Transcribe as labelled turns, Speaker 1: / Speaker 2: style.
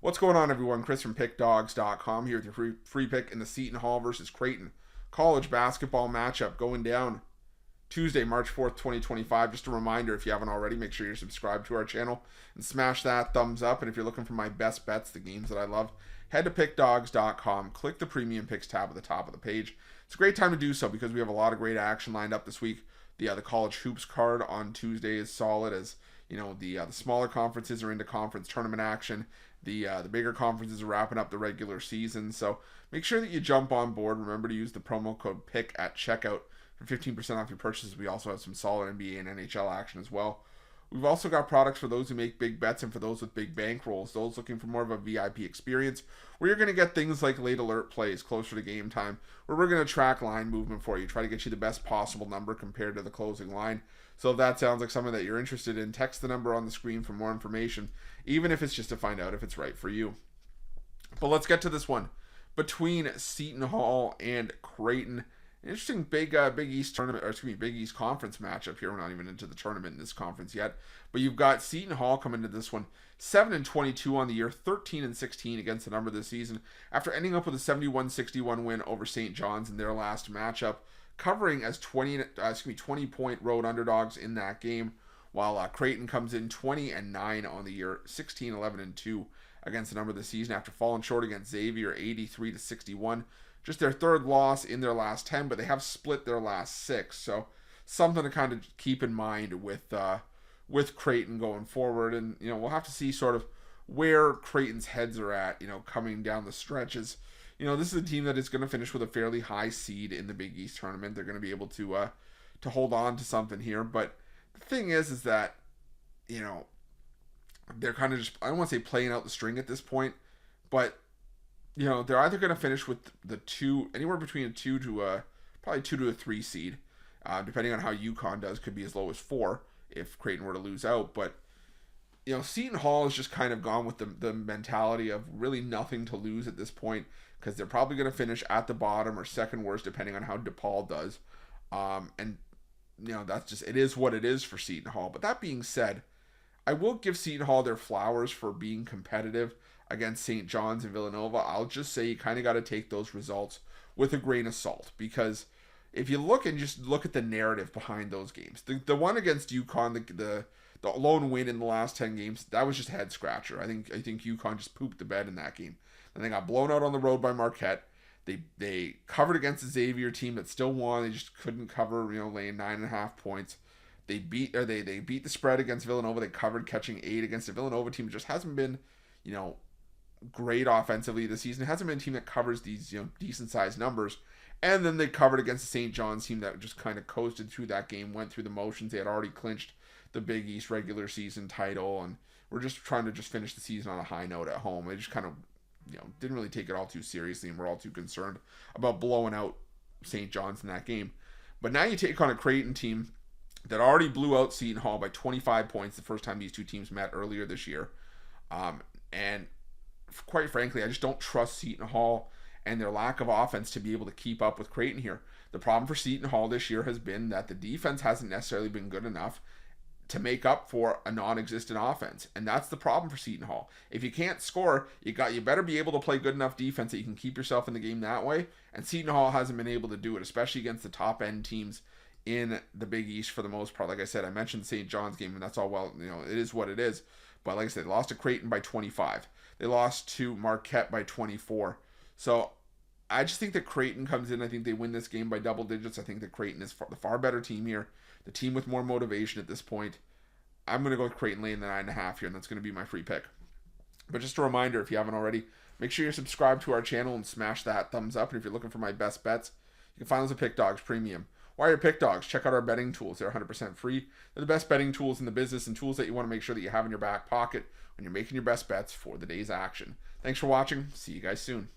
Speaker 1: What's going on, everyone? Chris from Pickdawgz.com here with your free pick in the Seton Hall versus Creighton college basketball matchup going down Tuesday, March 4th, 2025. Just a reminder, if you haven't already, make sure you're subscribed to our channel and smash that thumbs up. And if you're looking for my best bets, the games that I love, head to Pickdawgz.com, click the Premium Picks tab at the top of the page. It's a great time to do so because we have a lot of great action lined up this week. The college hoops card on Tuesday is solid, as you know, the smaller conferences are into conference tournament action. The bigger conferences are wrapping up the regular season. So make sure that you jump on board. Remember to use the promo code PICK at checkout for 15% off your purchases. We also have some solid NBA and NHL action as well. We've also got products for those who make big bets and for those with big bankrolls, those looking for more of a VIP experience, where you're going to get things like late alert plays closer to game time, where we're going to track line movement for you, try to get you the best possible number compared to the closing line. So if that sounds like something that you're interested in, text the number on the screen for more information, even if it's just to find out if it's right for you. But let's get to this one between Seton Hall and Creighton. Interesting Big East tournament, or excuse me, Big East conference matchup here. We're not even into the tournament in this conference yet, but you've got Seton Hall coming into this one 7-22 on the year, 13-16 against the number this season, after ending up with a 71-61 win over St. John's in their last matchup, covering as 20-point road underdogs in that game, while Creighton comes in 20-9 on the year, 16-11-2 against the number this season after falling short against Xavier 83-61. Just their third loss in their last 10, but they have split their last 6. So something to kind of keep in mind with Creighton going forward. And, you know, we'll have to see sort of where Creighton's heads are at, you know, coming down the stretches. You know, this is a team that is going to finish with a fairly high seed in the Big East tournament. They're going to be able to hold on to something here. But the thing is that, you know, they're kind of just, I don't want to say playing out the string at this point, but you know, they're either going to finish with the two, anywhere between a 2 to probably 2 to a 3 seed, depending on how UConn does. Could be as low as 4 if Creighton were to lose out. But, you know, Seton Hall has just kind of gone with the mentality of really nothing to lose at this point, because they're probably going to finish at the bottom or second worst, depending on how DePaul does. And, you know, that's just, it is what it is for Seton Hall. But that being said, I will give Seton Hall their flowers for being competitive against St. John's and Villanova. I'll just say you kind of got to take those results with a grain of salt, because if you look at the narrative behind those games, the one against UConn, the lone win in the last 10 games, that was just a head scratcher. I think UConn just pooped the bed in that game, and they got blown out on the road by Marquette. They covered against the Xavier team that still won. They just couldn't cover, you know, laying 9.5 points. They beat the spread against Villanova. They covered catching 8 against a Villanova team that just hasn't been, you know, great offensively this season. It hasn't been a team that covers these, you know, decent sized numbers. And then they covered against the St. John's team that just kind of coasted through that game, went through the motions. They had already clinched the Big East regular season title, and we're just trying to just finish the season on a high note at home. They just kind of, you know, didn't really take it all too seriously, and we're all too concerned about blowing out St. John's in that game. But now you take on a Creighton team that already blew out Seton Hall by 25 points the first time these two teams met earlier this year. And quite frankly, I just don't trust Seton Hall and their lack of offense to be able to keep up with Creighton here. The problem for Seton Hall this year has been that the defense hasn't necessarily been good enough to make up for a non-existent offense, and that's the problem for Seton Hall. If you can't score, you better be able to play good enough defense that you can keep yourself in the game that way, and Seton Hall hasn't been able to do it, especially against the top-end teams in the Big East for the most part. Like I said, I mentioned St. John's game, and that's all well, you know, it is what it is. But like I said, they lost to Creighton by 25. They lost to Marquette by 24. So I just think that Creighton comes in. I think they win this game by double digits. I think that Creighton is the far better team here, the team with more motivation at this point. I'm going to go with Creighton laying the 9.5 here, and that's going to be my free pick. But just a reminder, if you haven't already, make sure you're subscribed to our channel and smash that thumbs up. And if you're looking for my best bets, you can find those at Pickdawgz Premium. Why are Pickdawgz? Check out our betting tools. They're 100% free. They're the best betting tools in the business, and tools that you want to make sure that you have in your back pocket when you're making your best bets for the day's action. Thanks for watching. See you guys soon.